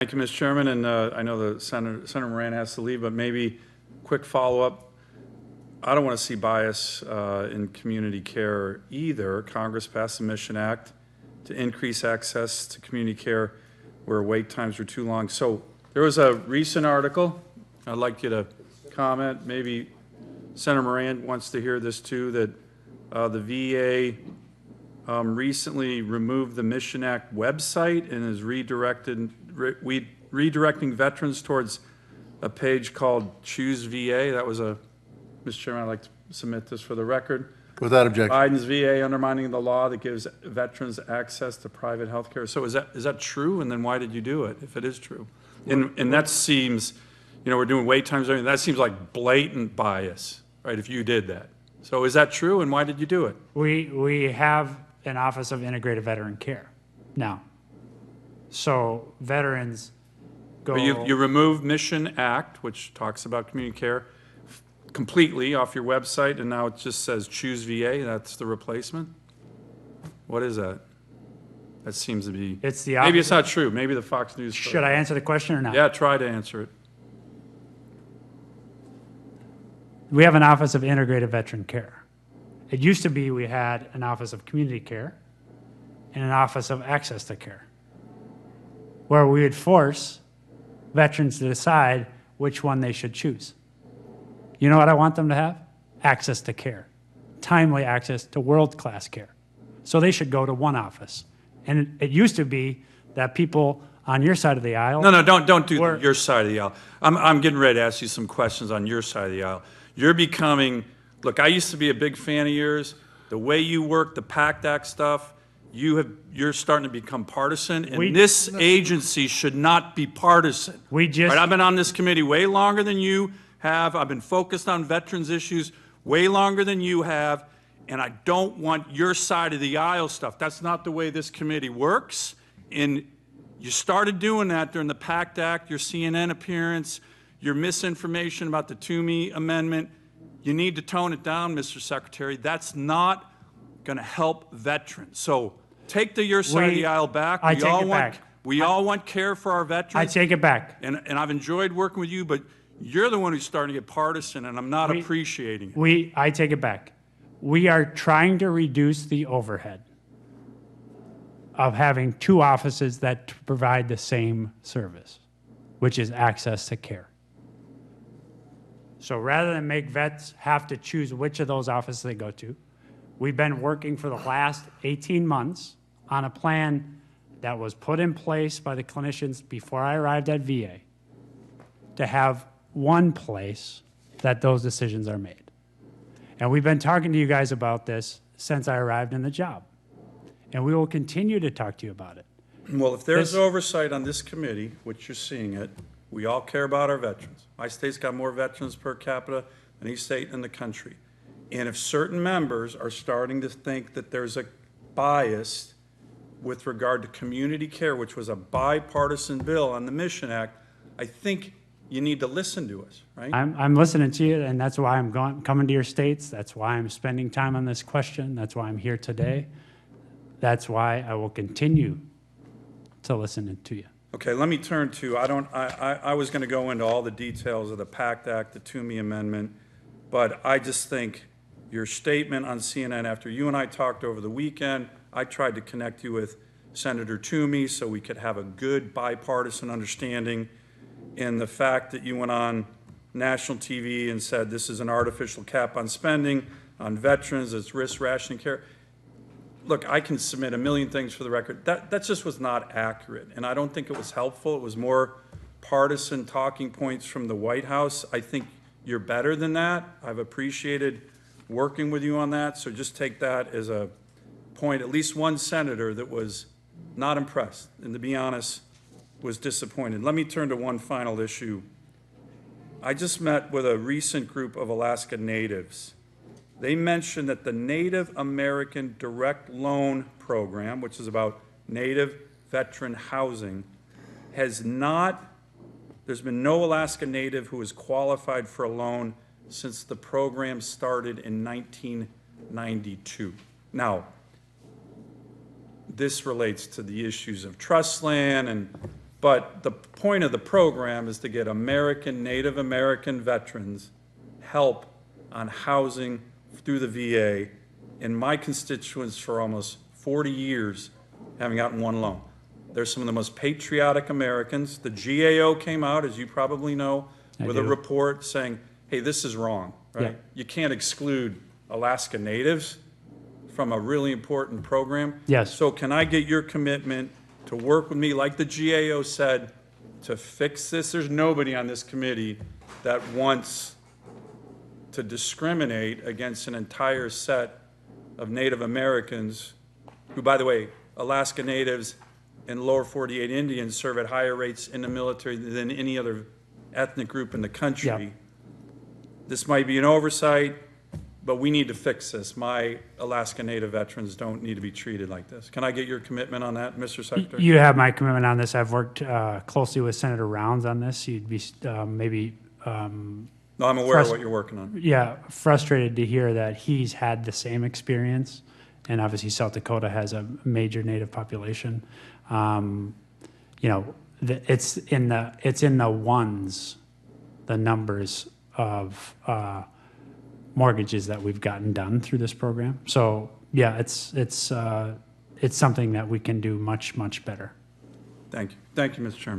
Thank you, Mr. Chairman, and I know the Senator Moran has to leave, but maybe quick follow-up. I don't want to see bias in community care either. Congress passed the Mission Act to increase access to community care where wait times were too long. So there was a recent article. I'd like you to comment. Maybe Senator Moran wants to hear this too, that the VA recently removed the Mission Act website and is redirecting veterans towards a page called Choose VA. That was Mr. Chairman, I'd like to submit this for the record. Without objection. Biden's VA undermining the law that gives veterans access to private health care. So is that true? And then why did you do it, if it is true? And that seems, we're doing wait times, that seems like blatant bias, right, if you did that. So is that true, and why did you do it? We have an Office of Integrated Veteran Care now. So veterans go... But you removed Mission Act, which talks about community care, completely off your website, and now it just says Choose VA. That's the replacement? What is that? That seems to be... It's the maybe it's not true. Maybe the Fox News... Should I answer the question or not? Yeah, try to answer it. We have an Office of Integrated Veteran Care. It used to be we had an Office of Community Care and an Office of Access to Care, where we would force veterans to decide which one they should choose. You know what I want them to have? Access to care, timely access to world-class care. So they should go to one office. And it used to be that people on your side of the aisle... No, don't do your side of the aisle. I'm getting ready to ask you some questions on your side of the aisle. You're becoming... Look, I used to be a big fan of yours. The way you work the PACT Act stuff, you're starting to become partisan, and this agency should not be partisan. Right, I've been on this committee way longer than you have. I've been focused on veterans issues way longer than you have, and I don't want your side of the aisle stuff. That's not the way this committee works, and you started doing that during the PACT Act, your CNN appearance, your misinformation about the Toomey Amendment. You need to tone it down, Mr. Secretary. That's not going to help veterans. So take your side of the aisle back. We all want care for our veterans. I take it back. And I've enjoyed working with you, but you're the one who's starting to get partisan, and I'm not appreciating it. I take it back. We are trying to reduce the overhead of having two offices that provide the same service, which is access to care. So rather than make vets have to choose which of those offices they go to, we've been working for the last 18 months on a plan that was put in place by the clinicians before I arrived at VA to have one place that those decisions are made. And we've been talking to you guys about this since I arrived in the job. And we will continue to talk to you about it. Well, if there's oversight on this committee, which you're seeing it, we all care about our veterans. My state's got more veterans per capita than any state in the country. And if certain members are starting to think that there's a bias with regard to community care, which was a bipartisan bill on the Mission Act, I think you need to listen to us, right? I'm listening to you, and that's why I'm coming to your states. That's why I'm spending time on this question. That's why I'm here today. That's why I will continue to listen to you. Okay, let me turn to, I was going to go into all the details of the PACT Act, the Toomey Amendment, but I just think your statement on CNN after you and I talked over the weekend, I tried to connect you with Senator Toomey so we could have a good bipartisan understanding, and the fact that you went on national TV and said this is an artificial cap on spending on veterans, it's risk rationing care. Look, I can submit a million things for the record. That just was not accurate, and I don't think it was helpful. It was more partisan talking points from the White House. I think you're better than that. I've appreciated working with you on that, so just take that as a point. At least one senator that was not impressed, and to be honest, was disappointed. Let me turn to one final issue. I just met with a recent group of Alaska Natives. They mentioned that the Native American Direct Loan Program, which is about Native veteran housing, there's been no Alaska Native who has qualified for a loan since the program started in 1992. Now, this relates to the issues of trust land and But the point of the program is to get Native American veterans help on housing through the VA. In my constituents for almost 40 years, having gotten one loan. They're some of the most patriotic Americans. The GAO came out, as you probably know, with a report saying, hey, this is wrong, right? Yeah. You can't exclude Alaska Natives from a really important program. Yes. So can I get your commitment to work with me, like the GAO said, to fix this? There's nobody on this committee that wants to discriminate against an entire set of Native Americans who, by the way, Alaska Natives and lower 48 Indians serve at higher rates in the military than any other ethnic group in the country. Yeah. This might be an oversight, but we need to fix this. My Alaska Native veterans don't need to be treated like this. Can I get your commitment on that, Mr. Secretary? You have my commitment on this. I've worked closely with Senator Rounds on this. You'd be maybe No, I'm aware of what you're working on. yeah, frustrated to hear that he's had the same experience, and obviously South Dakota has a major Native population. You know, it's in the ones, the numbers of mortgages that we've gotten done through this program. So yeah, it's something that we can do much better. Thank you. Thank you, Mr. Chairman.